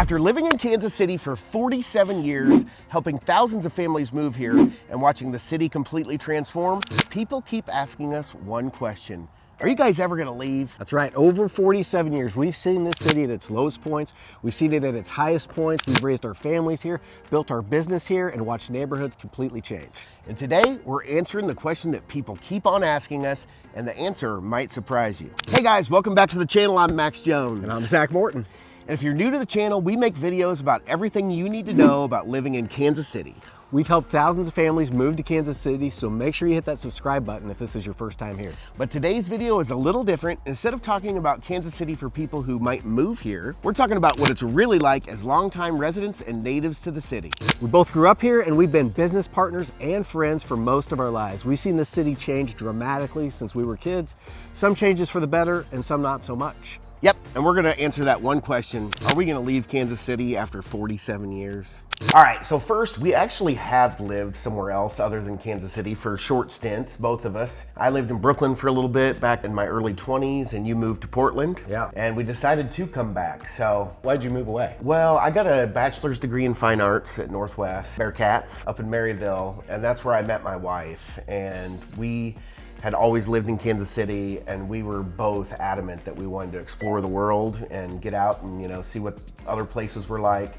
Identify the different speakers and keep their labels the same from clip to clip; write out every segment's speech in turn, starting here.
Speaker 1: After living in Kansas City for 47 years, helping thousands of families move here, and watching the city completely transform, people keep asking us one question. Are you guys ever gonna leave?
Speaker 2: That's right, over 47 years, we've seen this city at its lowest points, we've seen it at its highest points, we've raised our families here, built our business here, and watched neighborhoods completely change.
Speaker 1: And today, we're answering the question that people keep on asking us, and the answer might surprise you. Hey guys, welcome back to the channel. I'm Max Jones.
Speaker 2: And I'm Zach Morton.
Speaker 1: And if you're new to the channel, we make videos about everything you need to know about living in Kansas City.
Speaker 2: We've helped thousands of families move to Kansas City, so make sure you hit that subscribe button if this is your first time here.
Speaker 1: But today's video is a little different. Instead of talking about Kansas City for people who might move here, we're talking about what it's really like as longtime residents and natives to the city.
Speaker 2: We both grew up here and we've been business partners and friends for most of our lives. We've seen this city change dramatically since we were kids. Some changes for the better and some not so much.
Speaker 1: Yep, and we're gonna answer that one question. Are we gonna leave Kansas City after 47 years? All right, so first, we actually have lived somewhere else other than Kansas City for short stints, both of us. I lived in Brooklyn for a little bit back in my early 20s, and you moved to Portland.
Speaker 2: Yeah.
Speaker 1: And we decided to come back, so.
Speaker 2: Why'd you move away?
Speaker 1: Well, I got a bachelor's degree in fine arts at Northwest Bearcats up in Maryville, and that's where I met my wife. And we had always lived in Kansas City, and we were both adamant that we wanted to explore the world and get out and, you know, see what other places were like.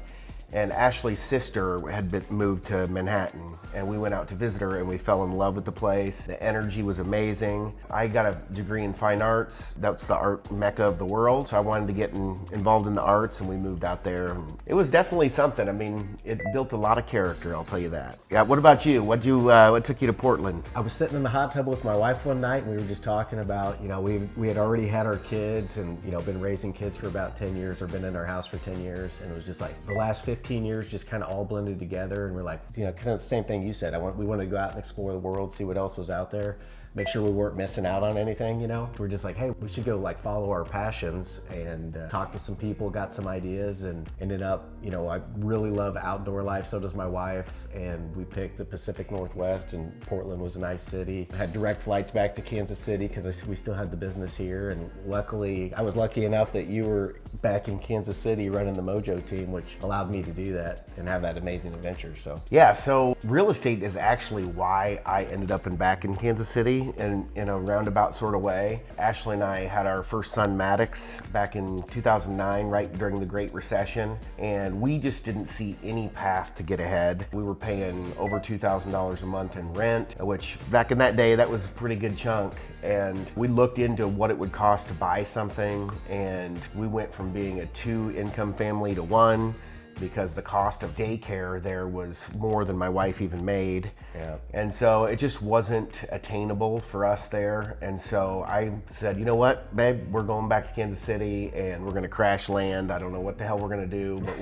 Speaker 1: And Ashley's sister had moved to Manhattan, and we went out to visit her, and we fell in love with the place. The energy was amazing. I got a degree in fine arts. That's the art mecca of the world. So I wanted to get involved in the arts, and we moved out there. It was definitely something. I mean, it built a lot of character, I'll tell you that. Yeah, what about you? What took you to Portland?
Speaker 2: I was sitting in the hot tub with my wife one night, and we were just talking about, you know, we had already had our kids and, you know, been raising kids for about 10 years or been in our house for 10 years. And it was just like the last 15 years just kind of all blended together, and we're like, you know, kind of the same thing you said. We wanted to go out and explore the world, see what else was out there, make sure we weren't missing out on anything, you know. We're just like, hey, we should go like follow our passions and talk to some people, got some ideas, and ended up, you know, I really love outdoor life, so does my wife, and we picked the Pacific Northwest, and Portland was a nice city. Had direct flights back to Kansas City because we still had the business here, and luckily, I was lucky enough that you were back in Kansas City running the Mojo team, which allowed me to do that and have that amazing adventure, so.
Speaker 1: Yeah, so real estate is actually why I ended up back in Kansas City in a roundabout sort of way. Ashley and I had our first son, Maddox, back in 2009, right during the Great Recession, and we just didn't see any path to get ahead. We were paying over $2,000 a month in rent, which back in that day, that was a pretty good chunk. And we looked into what it would cost to buy something, and we went from being a 2-income family to 1, because the cost of daycare there was more than my wife even made.
Speaker 2: Yeah.
Speaker 1: And so it just wasn't attainable for us there. And so I said, you know what, babe, we're going back to Kansas City and we're gonna crash land. I don't know what the hell we're gonna do, but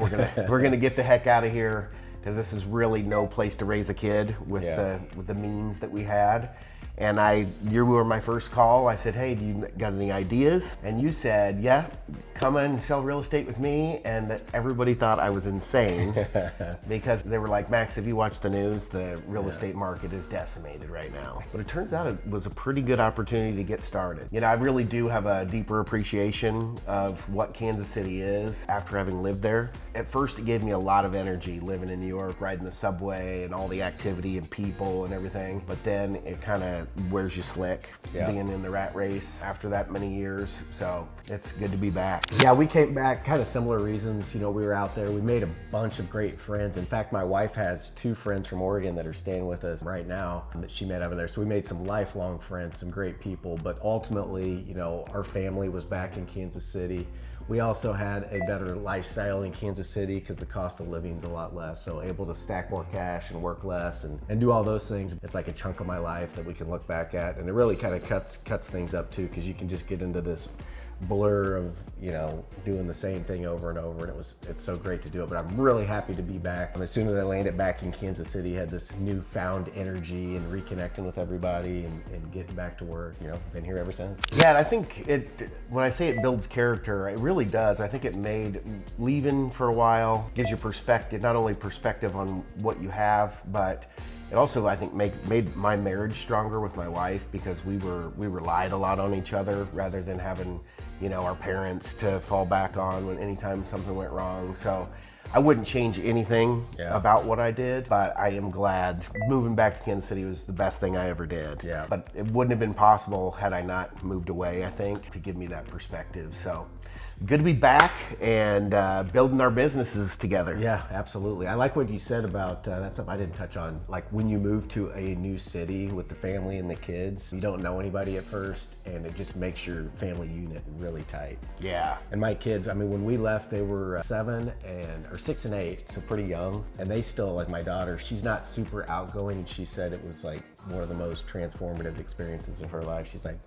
Speaker 1: we're gonna get the heck out of here, because this is really no place to raise a kid with the means that we had. And you were my first call. I said, hey, do you got any ideas? And you said, yeah, come and sell real estate with me. And everybody thought I was insane because they were like, Max, if you watch the news, the real estate market is decimated right now. But it turns out it was a pretty good opportunity to get started. You know, I really do have a deeper appreciation of what Kansas City is after having lived there. At first, it gave me a lot of energy living in New York, riding the subway and all the activity and people and everything. But then it kind of wears you slick, being in the rat race after that many years. So it's good to be back.
Speaker 2: Yeah, we came back kind of similar reasons. You know, we were out there, we made a bunch of great friends. In fact, my wife has 2 friends from Oregon that are staying with us right now that she met over there. So we made some lifelong friends, some great people, but ultimately, you know, our family was back in Kansas City. We also had a better lifestyle in Kansas City because the cost of living is a lot less. So able to stack more cash and work less and do all those things. It's like a chunk of my life that we can look back at. And it really kind of cuts things up too, because you can just get into this blur of, you know, doing the same thing over and over, and it's so great to do it. But I'm really happy to be back. And as soon as I landed back in Kansas City, had this newfound energy and reconnecting with everybody and getting back to work. You know, been here ever since.
Speaker 1: Yeah, and I think when I say it builds character, it really does. I think it made leaving for a while gives you perspective, not only perspective on what you have, but it also, I think, made my marriage stronger with my wife, because we relied a lot on each other rather than having our parents to fall back on when anytime something went wrong. So I wouldn't change anything about what I did, but I am glad moving back to Kansas City was the best thing I ever did.
Speaker 2: Yeah.
Speaker 1: But it wouldn't have been possible had I not moved away, I think, to give me that perspective. So good to be back and building our businesses together.
Speaker 2: Yeah, absolutely. I like what you said about, that's something I didn't touch on, like when you move to a new city with the family and the kids, you don't know anybody at first, and it just makes your family unit really tight.
Speaker 1: Yeah.
Speaker 2: And my kids, I mean, when we left, they were 6 and 8, so pretty young. And they still, like my daughter, she's not super outgoing. She said it was like one of the most transformative experiences of her life. She's like,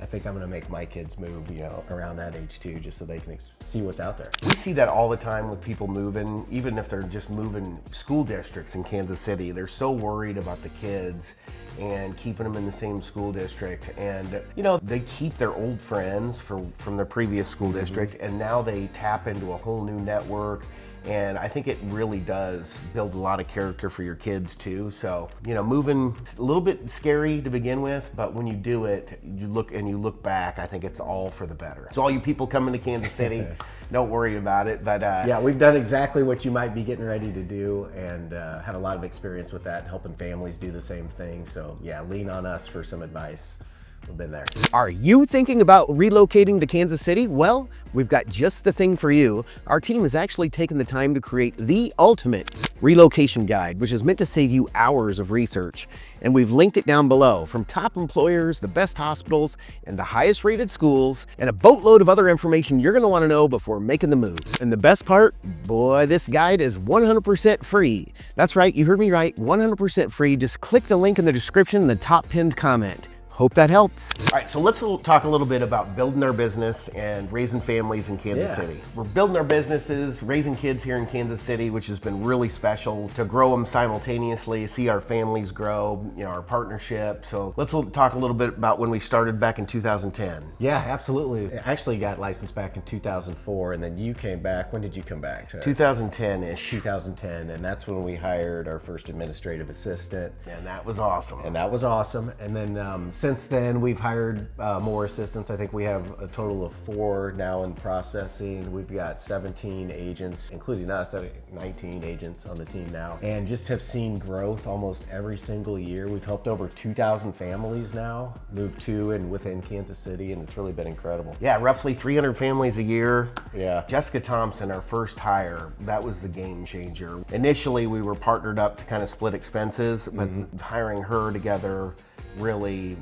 Speaker 2: I think I'm gonna make my kids move, around that age too, just so they can see what's out there.
Speaker 1: We see that all the time with people moving, even if they're just moving school districts in Kansas City. They're so worried about the kids and keeping them in the same school district. And, they keep their old friends from their previous school district, and now they tap into a whole new network. And I think it really does build a lot of character for your kids too. So, moving a little bit scary to begin with, but when you do it, you look back, I think it's all for the better. So all you people coming to Kansas City, don't worry about it. But
Speaker 2: yeah, we've done exactly what you might be getting ready to do, and had a lot of experience with that, helping families do the same thing. So yeah, lean on us for some advice. We've been there.
Speaker 3: Are you thinking about relocating to Kansas City? Well, we've got just the thing for you. Our team has actually taken the time to create the ultimate relocation guide, which is meant to save you hours of research. And we've linked it down below, from top employers, the best hospitals, and the highest rated schools, and a boatload of other information you're gonna wanna know before making the move. And the best part, boy, this guide is 100% free. That's right, you heard me right, 100% free. Just click the link in the description in the top pinned comment. Hope that helps.
Speaker 1: All right, so let's talk a little bit about building our business and raising families in Kansas City. We're building our businesses, raising kids here in Kansas City, which has been really special to grow them simultaneously, see our families grow, our partnership. So let's talk a little bit about when we started back in 2010.
Speaker 2: Yeah, absolutely. I actually got licensed back in 2004, and then you came back. When did you come back?
Speaker 1: 2010-ish.
Speaker 2: 2010, and that's when we hired our first administrative assistant.
Speaker 1: And that was awesome.
Speaker 2: And then since then, we've hired more assistants. I think we have a total of 4 now in processing. We've got 17 agents, including us, 19 agents on the team now, and just have seen growth almost every single year. We've helped over 2,000 families now move to and within Kansas City, and it's really been incredible.
Speaker 1: Yeah, roughly 300 families a year.
Speaker 2: Yeah.
Speaker 1: Jessica Thompson, our first hire, that was the game changer. Initially, we were partnered up to kind of split expenses, but hiring her together really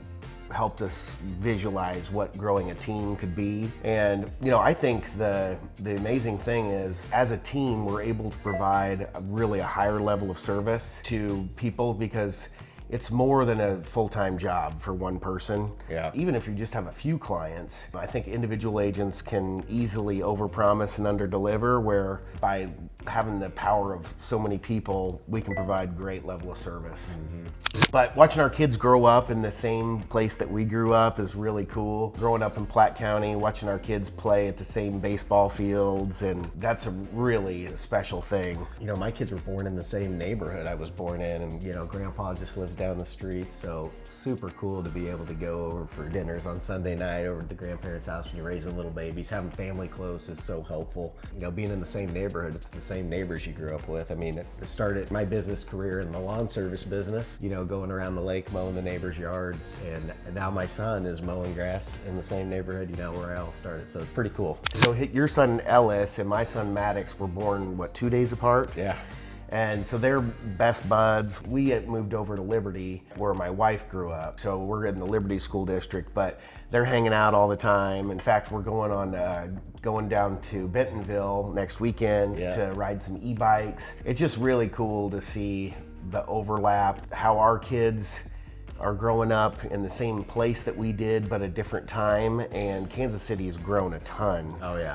Speaker 1: helped us visualize what growing a team could be. And I think the amazing thing is, as a team, we're able to provide a higher level of service to people, because it's more than a full-time job for one person.
Speaker 2: Yeah.
Speaker 1: Even if you just have a few clients, I think individual agents can easily overpromise and underdeliver, where by having the power of so many people, we can provide great level of service. But watching our kids grow up in the same place that we grew up is really cool. Growing up in Platte County, watching our kids play at the same baseball fields, and that's a really special thing.
Speaker 2: My kids were born in the same neighborhood I was born in, and Grandpa just lives down the street, so super cool to be able to go over for dinners on Sunday night over at the grandparents' house when you're raising little babies. Having family close is so helpful. Being in the same neighborhood, it's the same neighbors you grew up with. I mean, it started my business career in the lawn service business, going around the lake mowing the neighbors' yards, and now my son is mowing grass in the same neighborhood, where I all started, so it's pretty cool.
Speaker 1: So your son Ellis and my son Maddox were born, 2 days apart?
Speaker 2: Yeah.
Speaker 1: And so they're best buds. We had moved over to Liberty, where my wife grew up. So we're in the Liberty School District, but they're hanging out all the time. In fact, we're going down to Bentonville next weekend to ride some e-bikes. It's just really cool to see the overlap, how our kids are growing up in the same place that we did, but a different time. And Kansas City has grown a ton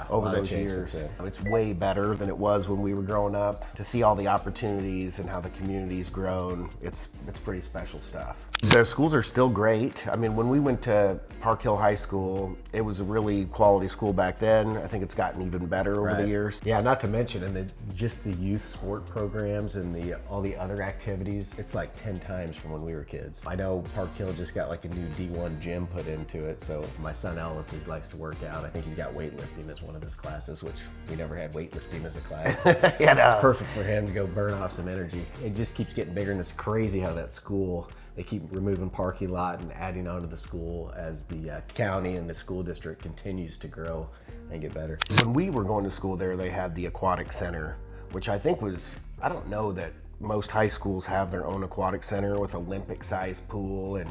Speaker 1: over those years. It's way better than it was when we were growing up. To see all the opportunities and how the community's grown, it's pretty special stuff. The schools are still great. I mean, when we went to Park Hill High School, it was a really quality school back then. I think it's gotten even better over the years.
Speaker 2: Yeah, not to mention, and just the youth sport programs and all the other activities, it's like 10 times from when we were kids. I know know Park Hill just got like a new D1 gym put into it. So my son Ellis, he likes to work out. I think he's got weightlifting as one of his classes, which we never had weightlifting as a class.
Speaker 1: Yeah, no.
Speaker 2: It's perfect for him to go burn off some energy. It just keeps getting bigger, and it's crazy how that school, they keep removing parking lot and adding on to the school as the county and the school district continues to grow and get better.
Speaker 1: When we were going to school there, they had the aquatic center, which I think was, I don't know that most high schools have their own aquatic center with Olympic-sized pool and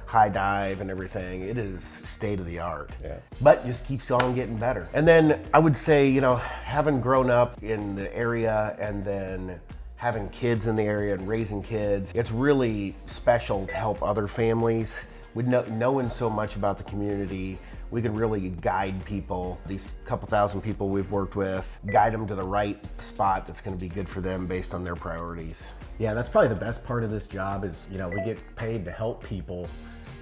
Speaker 1: high dive and everything. It is state of the art, but just keeps on getting better. And then I would say, you know, having grown up in the area and then having kids in the area and raising kids, it's really special to help other families. With knowing so much about the community, we can really guide people, these couple thousand people we've worked with, guide them to the right spot that's gonna be good for them based on their priorities.
Speaker 2: Yeah, that's probably the best part of this job is, you know, we get paid to help people.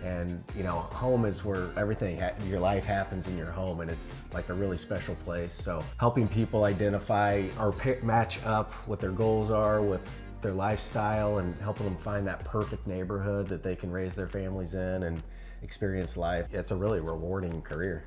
Speaker 2: And, you know, home is where everything, your life happens in your home, and it's like a really special place. So helping people identify or match up what their goals are with their lifestyle and helping them find that perfect neighborhood that they can raise their families in and experience life. It's a really rewarding career.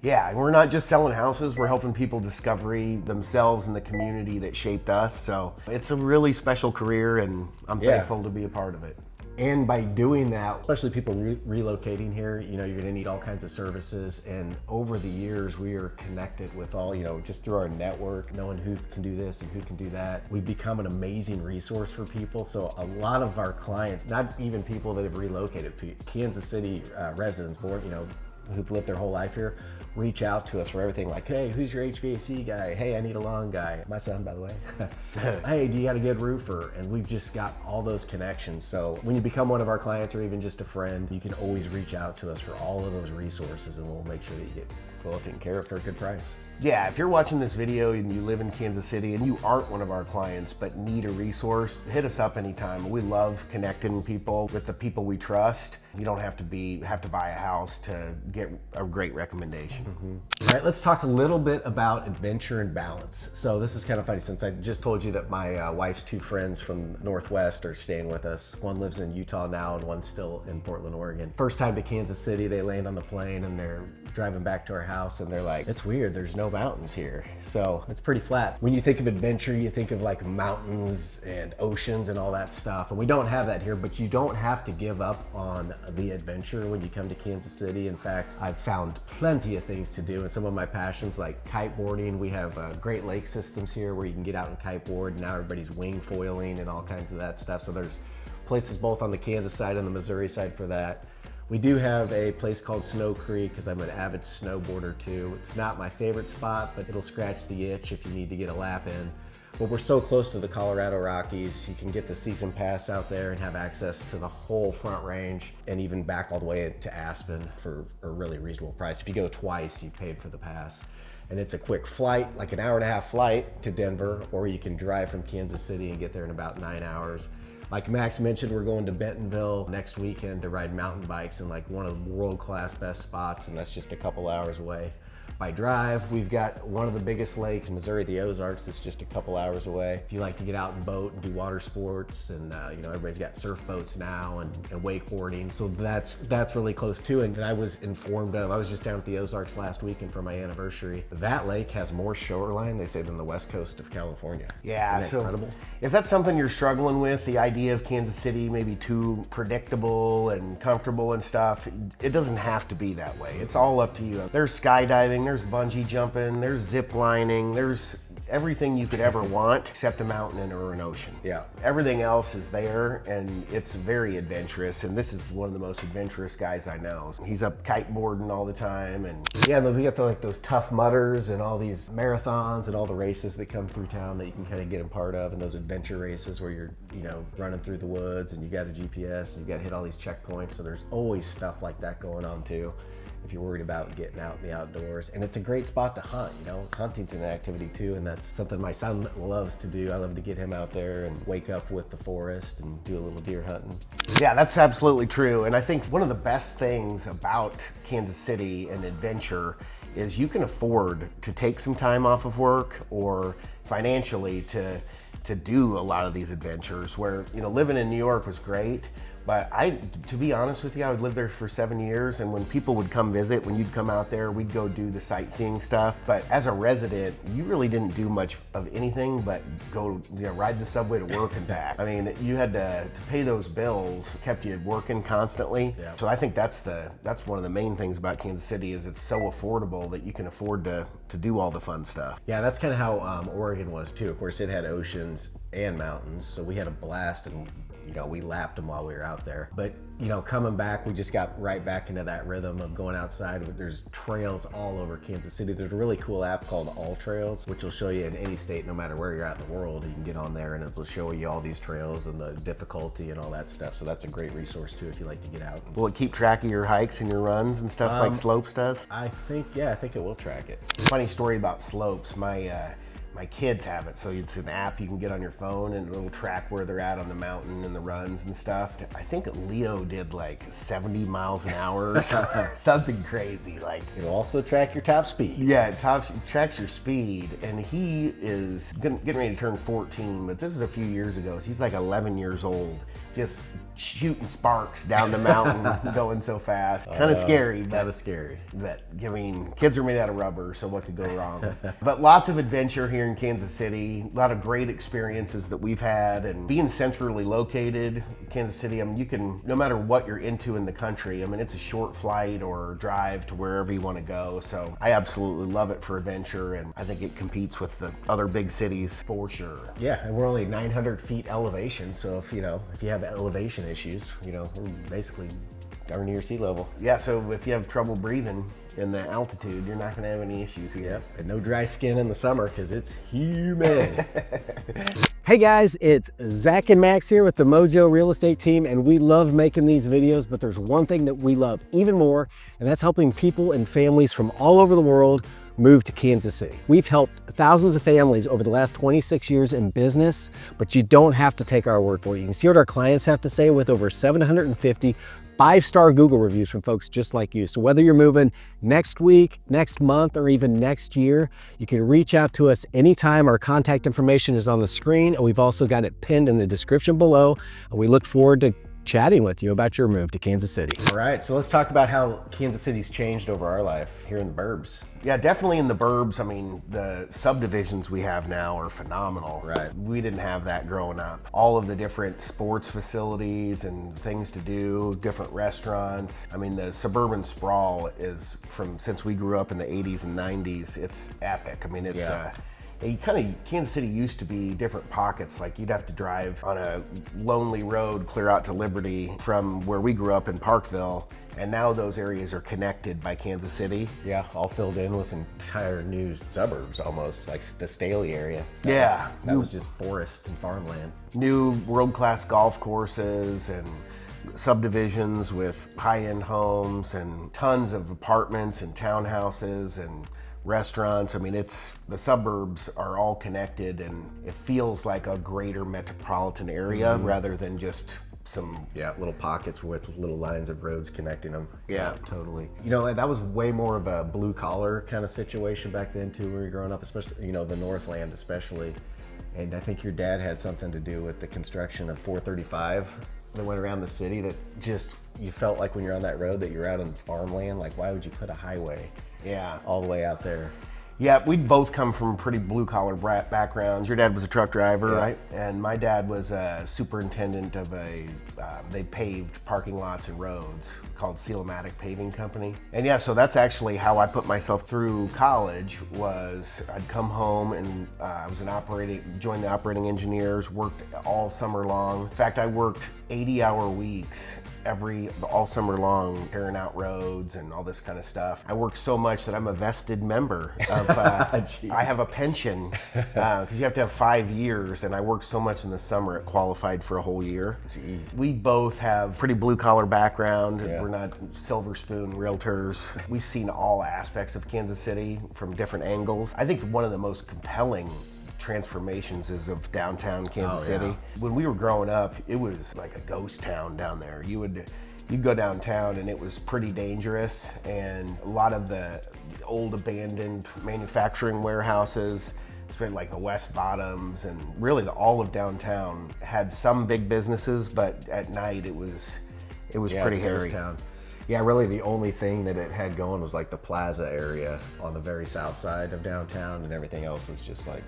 Speaker 1: Yeah, and we're not just selling houses, we're helping people discover themselves and the community that shaped us. So it's a really special career, and I'm thankful to be a part of it.
Speaker 2: And by doing that, especially people relocating here, you know, you're gonna need all kinds of services. And over the years, we are connected with all, you know, just through our network, knowing who can do this and who can do that. We've become an amazing resource for people. So a lot of our clients, not even people that have relocated, Kansas City residents, born, you know, who've lived their whole life here, reach out to us for everything like, hey, who's your HVAC guy? Hey, I need a lawn guy. My son, by the way. Hey, do you got a good roofer? And we've just got all those connections. So when you become one of our clients or even just a friend, you can always reach out to us for all of those resources, and we'll make sure that you get well taken care of for a good price.
Speaker 1: Yeah, if you're watching this video and you live in Kansas City and you aren't one of our clients but need a resource, hit us up anytime. We love connecting people with the people we trust. You don't have to buy a house to get a great recommendation.
Speaker 2: All right, let's talk a little bit about adventure and balance. So this is kind of funny since I just told you that my wife's two friends from Northwest are staying with us. One lives in Utah now and one's still in Portland, Oregon. First time to Kansas City, they land on the plane and they're driving back to our house and they're like, it's weird, there's no mountains here. So it's pretty flat. When you think of adventure, you think of like mountains and oceans and all that stuff. And we don't have that here, but you don't have to give up on the adventure when you come to Kansas City. In fact, I've found plenty of things to do, and some of my passions like kiteboarding. We have Great Lake systems here where you can get out and kiteboard. Now everybody's wing foiling and all kinds of that stuff. So there's places both on the Kansas side and the Missouri side for that. We do have a place called Snow Creek because I'm an avid snowboarder too. It's not my favorite spot, but it'll scratch the itch if you need to get a lap in. But we're so close to the Colorado Rockies, you can get the season pass out there and have access to the whole Front Range and even back all the way to Aspen for a really reasonable price. If you go twice, you paid for the pass. And it's a quick flight, like an hour-and-a-half flight to Denver, or you can drive from Kansas City and get there in about 9 hours. Like Max mentioned, we're going to Bentonville next weekend to ride mountain bikes in like one of the world-class best spots, and that's just a couple hours away. By drive, we've got one of the biggest lakes in Missouri, the Ozarks, that's just a couple hours away. If you like to get out and boat and do water sports, and you know, everybody's got surf boats now and wakeboarding, so that's really close too. And I was informed of, I was just down at the Ozarks last weekend for my anniversary. That lake has more shoreline, they say, than the west coast of California.
Speaker 1: Yeah,
Speaker 2: Isn't that
Speaker 1: so
Speaker 2: incredible?
Speaker 1: If that's something you're struggling with, the idea of Kansas City maybe too predictable and comfortable and stuff, it doesn't have to be that way. It's all up to you. There's skydiving, there's bungee jumping, there's zip lining, there's everything you could ever want except a mountain or an ocean.
Speaker 2: Yeah.
Speaker 1: Everything else is there, and it's very adventurous, and this is one of the most adventurous guys I know. He's up kiteboarding all the time, and
Speaker 2: Yeah, we got like those Tough Mudders and all these marathons and all the races that come through town that you can kind of get a part of, and those adventure races where you're, you know, running through the woods and you got a GPS and you got to hit all these checkpoints. So there's always stuff like that going on too, if you're worried about getting out in the outdoors. And it's a great spot to hunt, you know. Hunting's an activity too, and that's something my son loves to do. I love to get him out there and wake up with the forest and do a little deer hunting.
Speaker 1: yeah, that's absolutely true. And I think one of the best things about Kansas City and adventure is you can afford to take some time off of work or financially to do a lot of these adventures where, you know, living in New York was great, But to be honest with you, I would live there for 7 years, and when people would come visit, when you'd come out there, we'd go do the sightseeing stuff. But as a resident, you really didn't do much of anything but go, ride the subway to work and back. I mean, you had to pay those bills, kept you working constantly.
Speaker 2: Yeah.
Speaker 1: So I think that's one of the main things about Kansas City is it's so affordable that you can afford to do all the fun stuff.
Speaker 2: Yeah, that's kind of how Oregon was too. Of course, it had oceans and mountains, so we had a blast, and we lapped them while we were out there. But coming back, we just got right back into that rhythm of going outside. There's trails all over Kansas City. There's a really cool app called All Trails, which will show you in any state, no matter where you're at in the world. You can get on there and it'll show you all these trails and the difficulty and all that stuff. So that's a great resource too if you like to get out.
Speaker 1: Will it keep track of your hikes and your runs and stuff like Slopes does?
Speaker 2: I think it will track it.
Speaker 1: Funny story about Slopes. My kids have it, so it's an app you can get on your phone and it'll track where they're at on the mountain and the runs and stuff. I think Leo did like 70 miles an hour or something crazy. Like,
Speaker 2: it'll also track your top speed.
Speaker 1: Yeah, it tracks your speed, and he is getting ready to turn 14, but this is a few years ago, so he's like 11 years old, just shooting sparks down the mountain, going so fast. Kind of scary.
Speaker 2: Kind of scary.
Speaker 1: But, I mean, kids are made out of rubber, so what could go wrong? But lots of adventure here in Kansas City, a lot of great experiences that we've had, and being centrally located, Kansas City, I mean, you can, no matter what you're into in the country, I mean, it's a short flight or drive to wherever you want to go, so I absolutely love it for adventure, and I think it competes with the other big cities for sure.
Speaker 2: Yeah, and we're only 900 feet elevation, so if you have elevation issues, we're basically darn near sea level.
Speaker 1: Yeah, so if you have trouble breathing in the altitude, you're not gonna have any issues here.
Speaker 2: Yep, and no dry skin in the summer because it's humid.
Speaker 3: Hey guys, it's Zach and Max here with the Mojo Real Estate team, and we love making these videos, but there's one thing that we love even more, and that's helping people and families from all over the world move to Kansas City. We've helped thousands of families over the last 26 years in business, but you don't have to take our word for it. You can see what our clients have to say with over 750 5-star Google reviews from folks just like you. So whether you're moving next week, next month, or even next year, you can reach out to us anytime. Our contact information is on the screen, and we've also got it pinned in the description below. And we look forward to chatting with you about your move to Kansas City.
Speaker 2: All right, so let's talk about how Kansas City's changed over our life here in the burbs.
Speaker 1: Yeah, definitely in the burbs. I mean, the subdivisions we have now are phenomenal.
Speaker 2: Right.
Speaker 1: We didn't have that growing up. All of the different sports facilities and things to do, different restaurants. I mean, the suburban sprawl is since we grew up in the 80s and 90s, it's epic. I mean, it's Kansas City used to be different pockets. Like you'd have to drive on a lonely road clear out to Liberty from where we grew up in Parkville, and now those areas are connected by Kansas City.
Speaker 2: Yeah, all filled in with entire new suburbs almost, like the Staley area. That was just forest and farmland.
Speaker 1: New world-class golf courses and subdivisions with high-end homes and tons of apartments and townhouses and restaurants. I mean, the suburbs are all connected, and it feels like a greater metropolitan area rather than just some
Speaker 2: little pockets with little lines of roads connecting them.
Speaker 1: Yeah,
Speaker 2: totally. That was way more of a blue collar kind of situation back then too, when you were growing up, especially the Northland especially. And I think your dad had something to do with the construction of 435 that went around the city, that just, you felt like when you're on that road that you're out in farmland. Like, why would you put a highway all the way out there?
Speaker 1: Yeah, we both come from pretty blue-collar backgrounds. Your dad was a truck driver, right? And my dad was a superintendent of they paved parking lots and roads called Seal-O-Matic Paving Company. And yeah, so that's actually how I put myself through college. Was I'd come home and I was joined the operating engineers, worked all summer long. In fact, I worked 80-hour weeks all summer long, tearing out roads and all this kind of stuff. I work so much that I'm a vested member of, I have a pension, because you have to have 5 years, and I worked so much in the summer, it qualified for a whole year.
Speaker 2: Jeez.
Speaker 1: We both have pretty blue collar background. We're not silver spoon realtors. We've seen all aspects of Kansas City from different angles. I think one of the most compelling transformations is of downtown Kansas City. When we were growing up, it was like a ghost town down there. You'd go downtown and it was pretty dangerous, and a lot of the old abandoned manufacturing warehouses, Especially like the West Bottoms and really all of downtown had some big businesses, but at night it was pretty hairy.
Speaker 2: Town. Yeah, really the only thing that it had going was like the plaza area on the very south side of downtown, and everything else was just like,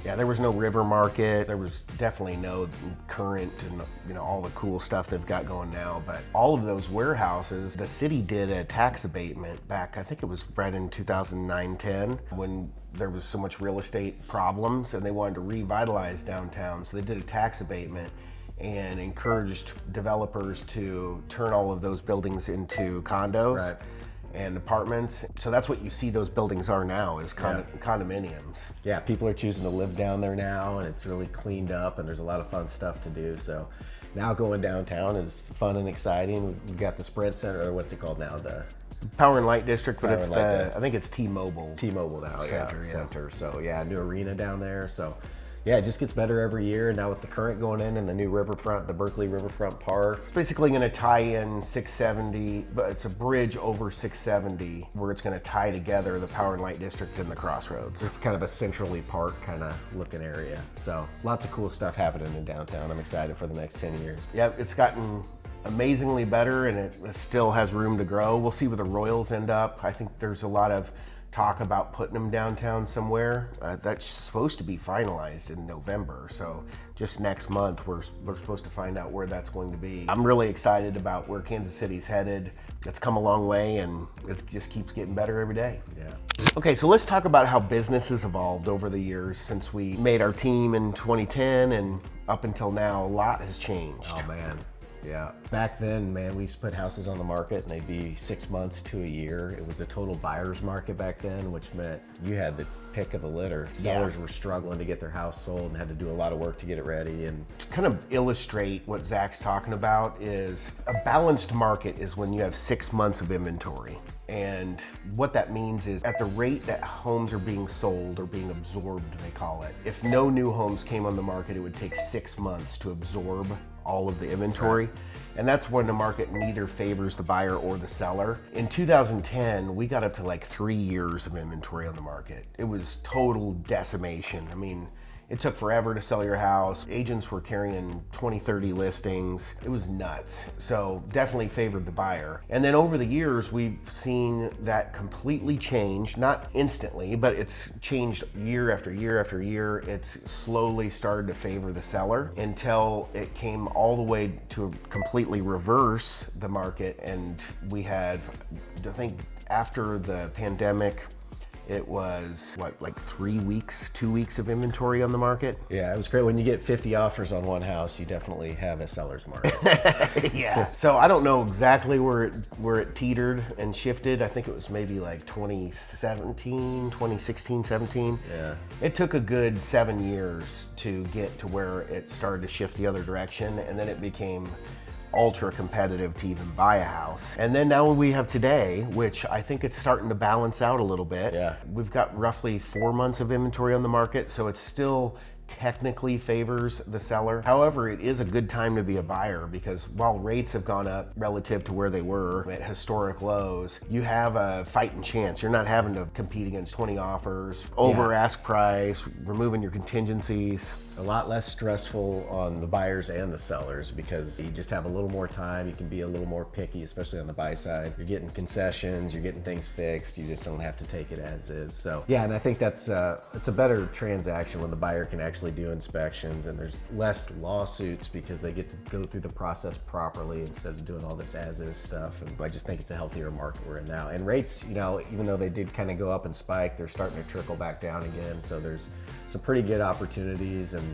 Speaker 1: Yeah, there was no river market. There was definitely no Current and all the cool stuff they've got going now. But all of those warehouses, the city did a tax abatement back, I think it was right in 2009-10, when there was so much real estate problems and they wanted to revitalize downtown. So they did a tax abatement and encouraged developers to turn all of those buildings into condos.
Speaker 2: Right.
Speaker 1: And apartments. So that's what you see those buildings are now, is condominiums.
Speaker 2: Yeah, people are choosing to live down there now, and it's really cleaned up, and there's a lot of fun stuff to do. So now going downtown is fun and exciting. We've got the Sprint Center, or what's it called now? The
Speaker 1: Power and Light District, but
Speaker 2: Power
Speaker 1: it's
Speaker 2: and Light
Speaker 1: I think it's T-Mobile.
Speaker 2: T-Mobile now,
Speaker 1: Center,
Speaker 2: Center. So yeah, new arena down there. So yeah, it just gets better every year. Now with the Current going in and the new riverfront, the Berkeley Riverfront Park.
Speaker 1: It's basically going to tie in 670, but it's a bridge over 670 where it's going to tie together the Power and Light District and the Crossroads.
Speaker 2: It's kind of a centrally park kind of looking area. So lots of cool stuff happening in downtown. I'm excited for the next 10 years.
Speaker 1: Yeah, it's gotten amazingly better and it still has room to grow. We'll see where the Royals end up. I think there's a lot of talk about putting them downtown somewhere. That's supposed to be finalized in November, so just next month we're supposed to find out where that's going to be. I'm really excited about where Kansas City's headed. It's come a long way and it just keeps getting better every day.
Speaker 2: Yeah.
Speaker 1: Okay, so let's talk about how business has evolved over the years since we made our team in 2010 and up until now. A lot has changed.
Speaker 2: Oh man. Yeah. Back then, man, we used to put houses on the market and they'd be 6 months to a year. It was a total buyer's market back then, which meant you had the pick of the litter. Sellers were struggling to get their house sold and had to do a lot of work to get it ready. And
Speaker 1: to kind of illustrate what Zach's talking about is a balanced market is when you have 6 months of inventory. And what that means is at the rate that homes are being sold or being absorbed, they call it. If no new homes came on the market, it would take 6 months to absorb all of the inventory. Right. And that's when the market neither favors the buyer or the seller. In 2010, we got up to like 3 years of inventory on the market. It was total decimation. I mean, it took forever to sell your house. Agents were carrying 20, 30 listings. It was nuts. So definitely favored the buyer. And then over the years, we've seen that completely change, not instantly, but it's changed year after year after year. It's slowly started to favor the seller until it came all the way to completely reverse the market. And we had, I think after the pandemic, it was like 3 weeks, 2 weeks of inventory on the market.
Speaker 2: yeah, it was great. When you get 50 offers on one house, you definitely have a seller's market.
Speaker 1: Yeah. So I don't know exactly where it teetered and shifted. I think it was maybe like 2016, 17.
Speaker 2: Yeah.
Speaker 1: It took a good 7 years to get to where it started to shift the other direction, and then it became ultra competitive to even buy a house. And then now we have today, which I think it's starting to balance out a little bit.
Speaker 2: Yeah.
Speaker 1: We've got roughly 4 months of inventory on the market, so it still technically favors the seller. However, it is a good time to be a buyer because while rates have gone up relative to where they were at historic lows, you have a fighting chance. You're not having to compete against 20 offers, over ask price, removing your contingencies.
Speaker 2: A lot less stressful on the buyers and the sellers because you just have a little more time. You can be a little more picky, especially on the buy side. You're getting concessions, you're getting things fixed. You just don't have to take it as is. So yeah, and I think it's a better transaction when the buyer can actually do inspections and there's less lawsuits because they get to go through the process properly instead of doing all this as is stuff. And I just think it's a healthier market we're in now. And rates, even though they did kind of go up and spike, they're starting to trickle back down again. So there's some pretty good opportunities and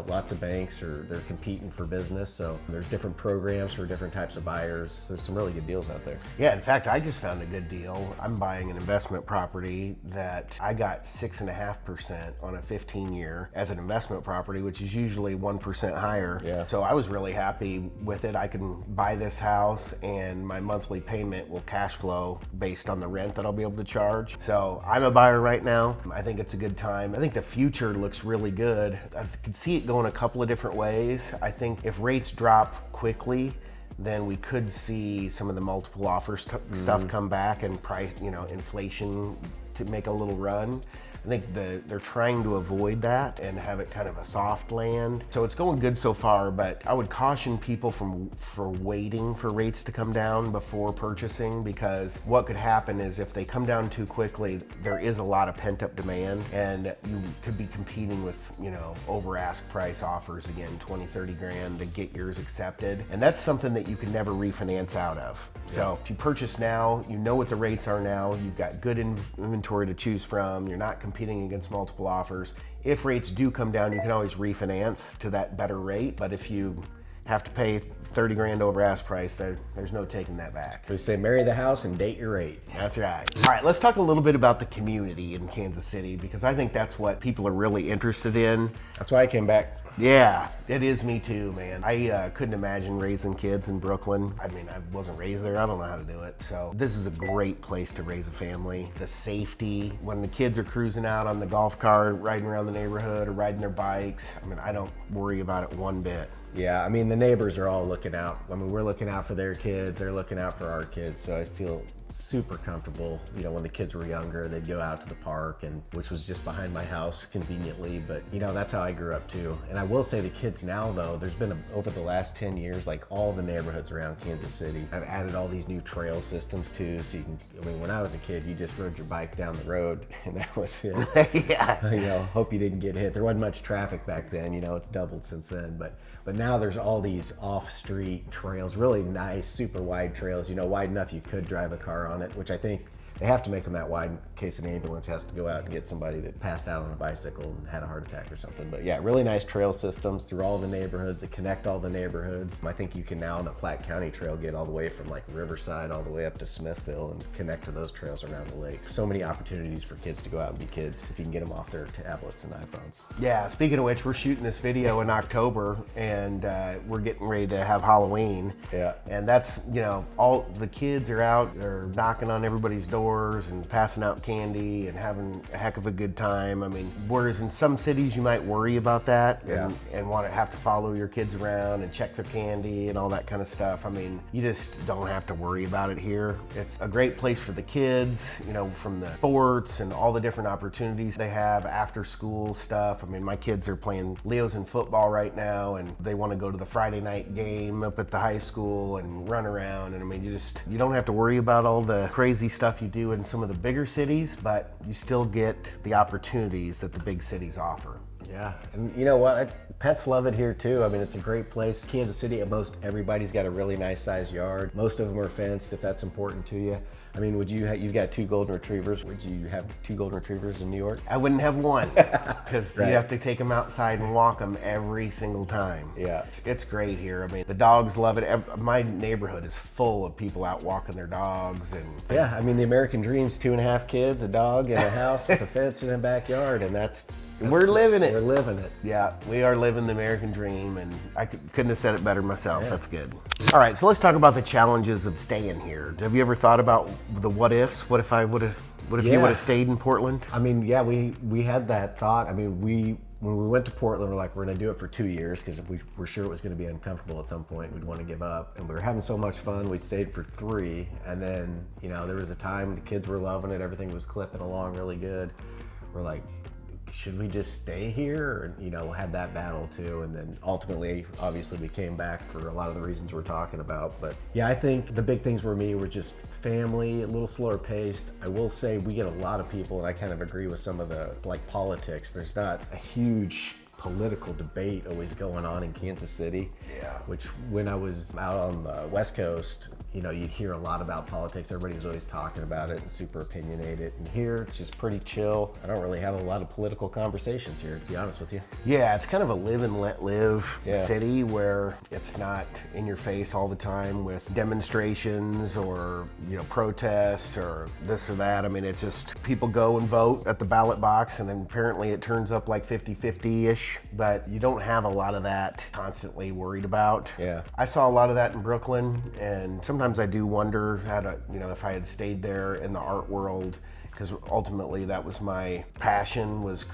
Speaker 2: lots of banks they're competing for business. So there's different programs for different types of buyers. There's some really good deals out there.
Speaker 1: Yeah, in fact, I just found a good deal. I'm buying an investment property that I got 6.5% on a 15-year as an investment property, which is usually 1% higher.
Speaker 2: Yeah.
Speaker 1: So I was really happy with it. I can buy this house and my monthly payment will cash flow based on the rent that I'll be able to charge. So I'm a buyer right now. I think it's a good time. I think the future looks really good. I could see it going a couple of different ways. I think if rates drop quickly, then we could see some of the multiple offers stuff come back and price, inflation to make a little run. I think they're trying to avoid that and have it kind of a soft land. So it's going good so far, but I would caution people for waiting for rates to come down before purchasing, because what could happen is if they come down too quickly, there is a lot of pent-up demand, and you could be competing with, you know, over ask price offers again, 20, 30 grand to get yours accepted. And that's something that you can never refinance out of. So if you purchase now, you know what the rates are now, you've got good inventory to choose from, you're not competing against multiple offers. If rates do come down, you can always refinance to that better rate, but if you have to pay 30 grand over ask price, there's no taking that back.
Speaker 2: So we say marry the house and date your rate.
Speaker 1: That's right. All right, let's talk a little bit about the community in Kansas City, because I think that's what people are really interested in.
Speaker 2: That's why I came back.
Speaker 1: Yeah, it is me too, man. I couldn't imagine raising kids in Brooklyn. I mean, I wasn't raised there. I don't know how to do it. So this is a great place to raise a family. The safety, when the kids are cruising out on the golf cart, riding around the neighborhood or riding their bikes, I mean, I don't worry about it one bit.
Speaker 2: Yeah, I mean, the neighbors are all looking out. I mean, we're looking out for their kids, they're looking out for our kids, so I feel super comfortable. You know, when the kids were younger, they'd go out to the park, and which was just behind my house conveniently, but you know, that's how I grew up too. And I will say the kids now though, there's been over the last 10 years, like all the neighborhoods around Kansas City, I've added all these new trail systems too, so you can, I mean, when I was a kid, you just rode your bike down the road and that was it.
Speaker 1: Yeah.
Speaker 2: You know, hope you didn't get hit. There wasn't much traffic back then, you know, it's doubled since then, but now there's all these off-street trails, really nice, super wide trails, you know, wide enough you could drive a car on it, which I think they have to make them that wide in case an ambulance has to go out and get somebody that passed out on a bicycle and had a heart attack or something. But yeah, really nice trail systems through all the neighborhoods that connect all the neighborhoods. I think you can now on the Platte County Trail get all the way from like Riverside all the way up to Smithville and connect to those trails around the lake. So many opportunities for kids to go out and be kids if you can get them off their tablets and iPhones.
Speaker 1: Yeah, speaking of which, we're shooting this video in October, and we're getting ready to have Halloween.
Speaker 2: Yeah.
Speaker 1: And that's, you know, all the kids are out, they're knocking on everybody's doors and passing out candy and having a heck of a good time. I mean, whereas in some cities you might worry about that and want to have to follow your kids around and check their candy and all that kind of stuff. I mean, you just don't have to worry about it here. It's a great place for the kids, you know, from the sports and all the different opportunities they have, after school stuff. I mean, my kids are playing Leos in football right now, and they want to go to the Friday night game up at the high school and run around. And I mean, you don't have to worry about all the crazy stuff you do in some of the bigger cities, but you still get the opportunities that the big cities offer.
Speaker 2: Yeah, and you know what? Pets love it here too. I mean, it's a great place. Kansas City, at most everybody's got a really nice sized yard. Most of them are fenced if that's important to you. I mean, you've got 2 golden retrievers. Would you have 2 golden retrievers in New York?
Speaker 1: I wouldn't have one, because
Speaker 2: Right.
Speaker 1: you have to take them outside and walk them every single time.
Speaker 2: Yeah.
Speaker 1: It's great here. I mean, the dogs love it. My neighborhood is full of people out walking their dogs. And
Speaker 2: Yeah, I mean, the American dream's 2.5 kids, a dog, and a house with a fence and a backyard, and that's
Speaker 1: we're living it.
Speaker 2: We're living it.
Speaker 1: Yeah, we are living the American dream, and I couldn't have said it better myself. Yeah. That's good. All right, so let's talk about the challenges of staying here. Have you ever thought about the what ifs? What if you would have stayed in Portland?
Speaker 2: I mean, yeah, we had that thought. I mean, when we went to Portland, we're like, we're gonna do it for 2 years because we were sure it was gonna be uncomfortable at some point. We'd want to give up, and we were having so much fun. We stayed for 3, and then, you know, there was a time the kids were loving it. Everything was clipping along really good. We're like, should we just stay here? And, you know, had that battle too. And then ultimately, obviously, we came back for a lot of the reasons we're talking about. But yeah, I think the big things for me were just family, a little slower paced. I will say we get a lot of people, and I kind of agree with some of the, like, politics. There's not a huge political debate always going on in Kansas City.
Speaker 1: Yeah.
Speaker 2: Which, when I was out on the West Coast, you know, you'd hear a lot about politics. Everybody was always talking about it and super opinionated. And here, it's just pretty chill. I don't really have a lot of political conversations here, to be honest with you.
Speaker 1: Yeah, it's kind of a live and let live
Speaker 2: Yeah.
Speaker 1: city where it's not in your face all the time with demonstrations or, you know, protests or this or that. I mean, it's just people go and vote at the ballot box, and then apparently it turns up like 50-50-ish, but you don't have a lot of that constantly worried about.
Speaker 2: Yeah.
Speaker 1: I saw a lot of that in Brooklyn, and sometimes I do wonder how to, you know, if I had stayed there in the art world, because ultimately that was my passion, was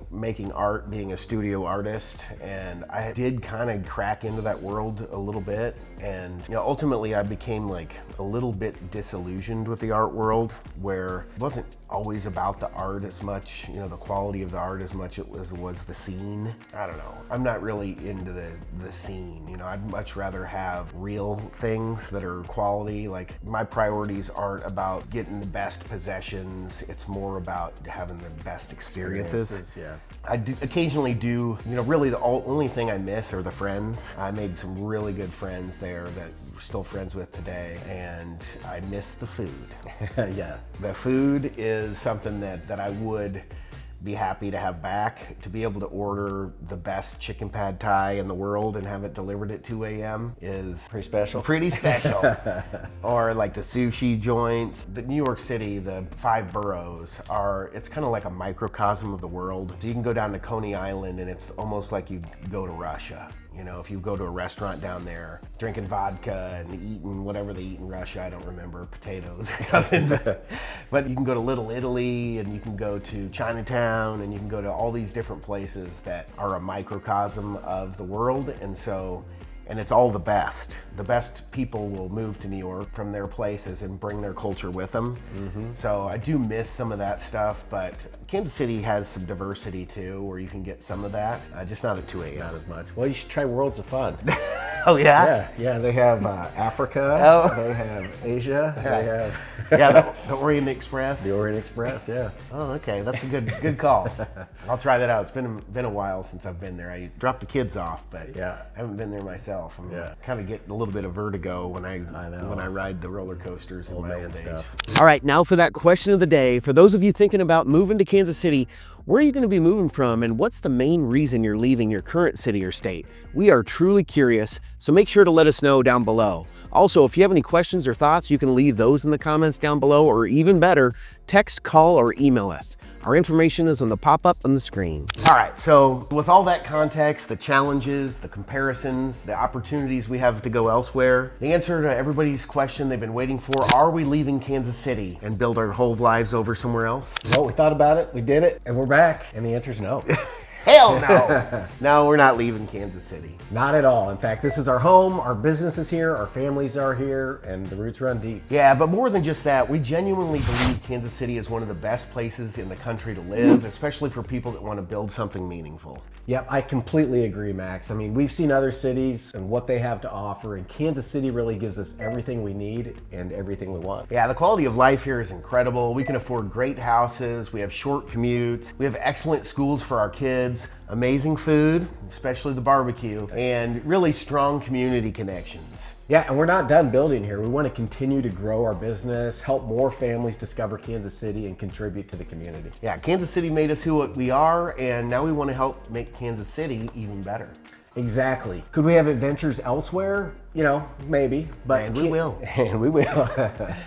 Speaker 1: making art, being a studio artist. And I did kind of crack into that world a little bit. And ultimately I became like a little bit disillusioned with the art world, where it wasn't always about the art as much, the quality of the art as much it was the scene. I don't know. I'm not really into the scene. I'd much rather have real things that are quality. Like, my priorities aren't about getting the best possessions. It's more about having the best experiences.
Speaker 2: Yeah.
Speaker 1: I occasionally do, really the only thing I miss are the friends. I made some really good friends there that we're still friends with today, and I miss the food.
Speaker 2: Yeah.
Speaker 1: The food is something that I would be happy to have back. To be able to order the best chicken pad thai in the world and have it delivered at 2 a.m. is
Speaker 2: Pretty special.
Speaker 1: Pretty special. Or like the sushi joints. The New York City, the 5 boroughs it's kind of like a microcosm of the world. So you can go down to Coney Island and it's almost like you go to Russia. If you go to a restaurant down there, drinking vodka and eating whatever they eat in Russia, I don't remember, potatoes or something. But you can go to Little Italy, and you can go to Chinatown, and you can go to all these different places that are a microcosm of the world. And it's all the best. The best people will move to New York from their places and bring their culture with them. Mm-hmm. So I do miss some of that stuff, but Kansas City has some diversity too, where you can get some of that, just not at 2 a.m.
Speaker 2: Not as much. Well, you should try Worlds of Fun.
Speaker 1: Oh yeah?
Speaker 2: Yeah, they have Africa, they have Asia, they have...
Speaker 1: Yeah, the Orient Express.
Speaker 2: The Orient Express, yeah.
Speaker 1: Oh, okay, that's a good call. I'll try that out. It's been a while since I've been there. I dropped the kids off, but
Speaker 2: yeah,
Speaker 1: I haven't been there myself. I'm kind of getting a little bit of vertigo when I ride the roller coasters in my old age.
Speaker 3: All right, now for that question of the day. For those of you thinking about moving to Kansas City, where are you going to be moving from, and what's the main reason you're leaving your current city or state? We are truly curious, so make sure to let us know down below. Also, if you have any questions or thoughts, you can leave those in the comments down below, or even better, text, call, or email us. Our information is on the pop-up on the screen.
Speaker 1: All right, so with all that context, the challenges, the comparisons, the opportunities we have to go elsewhere, the answer to everybody's question they've been waiting for, are we leaving Kansas City and build our whole lives over somewhere else?
Speaker 2: Well, we thought about it, we did it, and we're back, and the answer is no.
Speaker 1: Hell no. No, we're not leaving Kansas City.
Speaker 2: Not at all. In fact, this is our home, our business is here, our families are here, and the roots run deep.
Speaker 1: Yeah, but more than just that, we genuinely believe Kansas City is one of the best places in the country to live, especially for people that want to build something meaningful.
Speaker 2: Yep, I completely agree, Max. I mean, we've seen other cities and what they have to offer, and Kansas City really gives us everything we need and everything we want.
Speaker 1: Yeah, the quality of life here is incredible. We can afford great houses, we have short commutes, we have excellent schools for our kids, amazing food, especially the barbecue, and really strong community connections.
Speaker 2: Yeah, and we're not done building here. We want to continue to grow our business, help more families discover Kansas City, and contribute to the community.
Speaker 1: Yeah, Kansas City made us who we are, and now we want to help make Kansas City even better.
Speaker 2: Exactly. Could we have adventures elsewhere? Maybe, but
Speaker 1: and we will.
Speaker 2: And we will.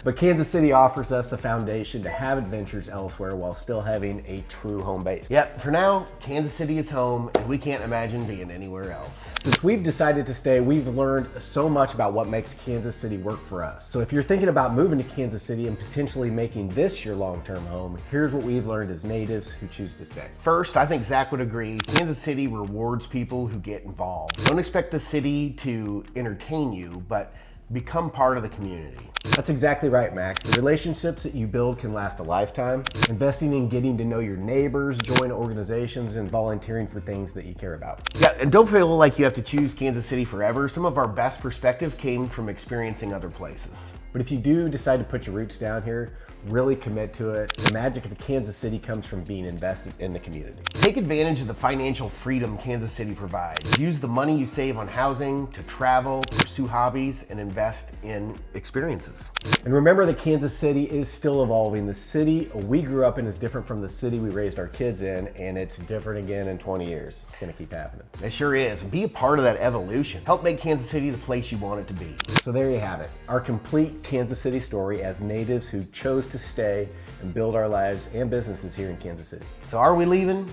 Speaker 2: But Kansas City offers us a foundation to have adventures elsewhere while still having a true home base.
Speaker 1: Yep, for now, Kansas City is home, and we can't imagine being anywhere else.
Speaker 2: Since we've decided to stay, we've learned so much about what makes Kansas City work for us. So if you're thinking about moving to Kansas City and potentially making this your long-term home, here's what we've learned as natives who choose to stay.
Speaker 1: First, I think Zach would agree, Kansas City rewards people who get involved. Don't expect the city to entertain you, but become part of the community.
Speaker 2: That's exactly right, Max. The relationships that you build can last a lifetime. Investing in getting to know your neighbors, join organizations, and volunteering for things that you care about.
Speaker 1: Yeah, and don't feel like you have to choose Kansas City forever. Some of our best perspective came from experiencing other places.
Speaker 2: But if you do decide to put your roots down here, really commit to it. The magic of Kansas City comes from being invested in the community.
Speaker 1: Take advantage of the financial freedom Kansas City provides. Use the money you save on housing to travel, pursue hobbies, and invest in experiences.
Speaker 2: And remember that Kansas City is still evolving. The city we grew up in is different from the city we raised our kids in, and it's different again in 20 years. It's gonna keep happening.
Speaker 1: It sure is. Be a part of that evolution. Help make Kansas City the place you want it to be.
Speaker 2: So there you have it, our complete Kansas City story as natives who chose to stay and build our lives and businesses here in Kansas City.
Speaker 1: So are we leaving?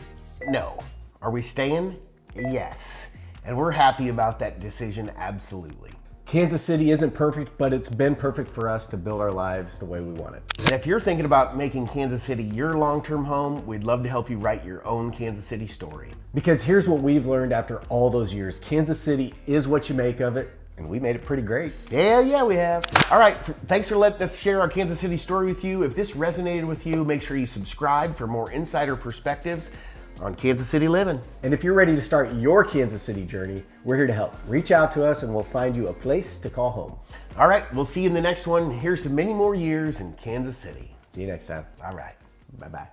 Speaker 1: No. Are we staying? Yes. And we're happy about that decision, absolutely.
Speaker 2: Kansas City isn't perfect, but it's been perfect for us to build our lives the way we want it.
Speaker 1: And if you're thinking about making Kansas City your long-term home, we'd love to help you write your own Kansas City story.
Speaker 2: Because here's what we've learned after all those years. Kansas City is what you make of it, and we made it pretty great.
Speaker 1: Yeah, we have. All right, thanks for letting us share our Kansas City story with you. If this resonated with you, make sure you subscribe for more insider perspectives on Kansas City living.
Speaker 2: And if you're ready to start your Kansas City journey, we're here to help. Reach out to us and we'll find you a place to call home.
Speaker 1: All right, we'll see you in the next one. Here's to many more years in Kansas City.
Speaker 2: See you next time.
Speaker 1: All right.
Speaker 2: Bye-bye.